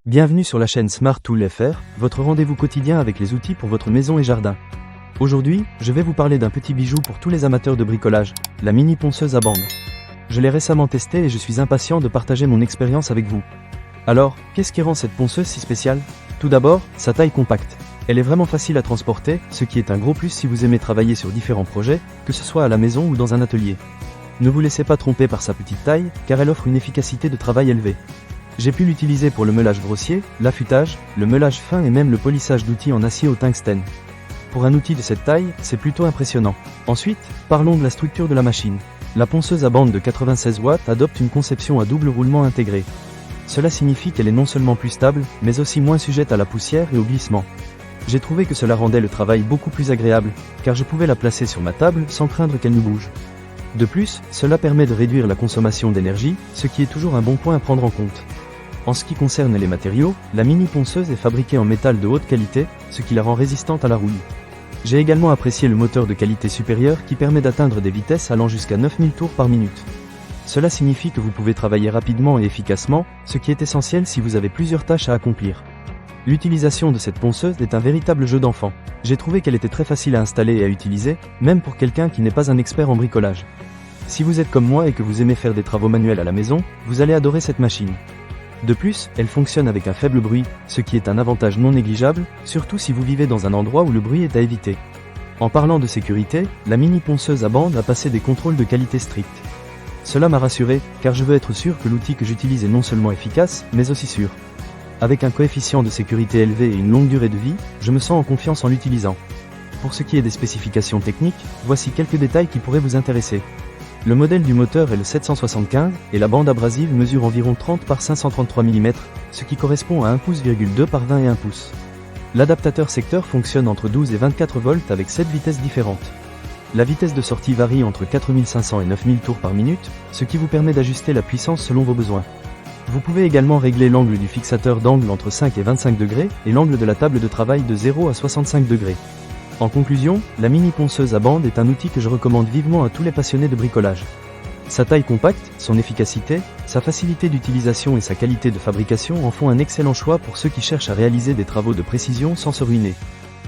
Bienvenue sur la chaîne Smart Tool FR, votre rendez-vous quotidien avec les outils pour votre maison et jardin. Aujourd'hui, je vais vous parler d'un petit bijou pour tous les amateurs de bricolage, la mini ponceuse à bande. Je l'ai récemment testée et je suis impatient de partager mon expérience avec vous. Alors, qu'est-ce qui rend cette ponceuse si spéciale? Tout d'abord, sa taille compacte. Elle est vraiment facile à transporter, ce qui est un gros plus si vous aimez travailler sur différents projets, que ce soit à la maison ou dans un atelier. Ne vous laissez pas tromper par sa petite taille, car elle offre une efficacité de travail élevée. J'ai pu l'utiliser pour le meulage grossier, l'affûtage, le meulage fin et même le polissage d'outils en acier au tungstène. Pour un outil de cette taille, c'est plutôt impressionnant. Ensuite, parlons de la structure de la machine. La ponceuse à bande de 96 watts adopte une conception à double roulement intégré. Cela signifie qu'elle est non seulement plus stable, mais aussi moins sujette à la poussière et au glissement. J'ai trouvé que cela rendait le travail beaucoup plus agréable, car je pouvais la placer sur ma table sans craindre qu'elle ne bouge. De plus, cela permet de réduire la consommation d'énergie, ce qui est toujours un bon point à prendre en compte. En ce qui concerne les matériaux, la mini ponceuse est fabriquée en métal de haute qualité, ce qui la rend résistante à la rouille. J'ai également apprécié le moteur de qualité supérieure qui permet d'atteindre des vitesses allant jusqu'à 9000 tours par minute. Cela signifie que vous pouvez travailler rapidement et efficacement, ce qui est essentiel si vous avez plusieurs tâches à accomplir. L'utilisation de cette ponceuse est un véritable jeu d'enfant. J'ai trouvé qu'elle était très facile à installer et à utiliser, même pour quelqu'un qui n'est pas un expert en bricolage. Si vous êtes comme moi et que vous aimez faire des travaux manuels à la maison, vous allez adorer cette machine. De plus, elle fonctionne avec un faible bruit, ce qui est un avantage non négligeable, surtout si vous vivez dans un endroit où le bruit est à éviter. En parlant de sécurité, la mini ponceuse à bande a passé des contrôles de qualité stricts. Cela m'a rassuré, car je veux être sûr que l'outil que j'utilise est non seulement efficace, mais aussi sûr. Avec un coefficient de sécurité élevé et une longue durée de vie, je me sens en confiance en l'utilisant. Pour ce qui est des spécifications techniques, voici quelques détails qui pourraient vous intéresser. Le modèle du moteur est le 775, et la bande abrasive mesure environ 30 par 533 mm, ce qui correspond à 1,2 pouces par 21 pouces. L'adaptateur secteur fonctionne entre 12 et 24 volts avec 7 vitesses différentes. La vitesse de sortie varie entre 4500 et 9000 tours par minute, ce qui vous permet d'ajuster la puissance selon vos besoins. Vous pouvez également régler l'angle du fixateur d'angle entre 5 et 25 degrés, et l'angle de la table de travail de 0 à 65 degrés. En conclusion, la mini ponceuse à bande est un outil que je recommande vivement à tous les passionnés de bricolage. Sa taille compacte, son efficacité, sa facilité d'utilisation et sa qualité de fabrication en font un excellent choix pour ceux qui cherchent à réaliser des travaux de précision sans se ruiner.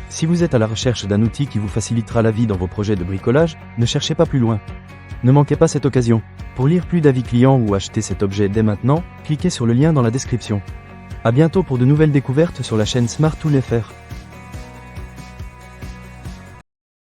Si vous êtes à la recherche d'un outil qui vous facilitera la vie dans vos projets de bricolage, ne cherchez pas plus loin. Ne manquez pas cette occasion. Pour lire plus d'avis clients ou acheter cet objet dès maintenant, cliquez sur le lien dans la description. À bientôt pour de nouvelles découvertes sur la chaîne Smart Tool FR.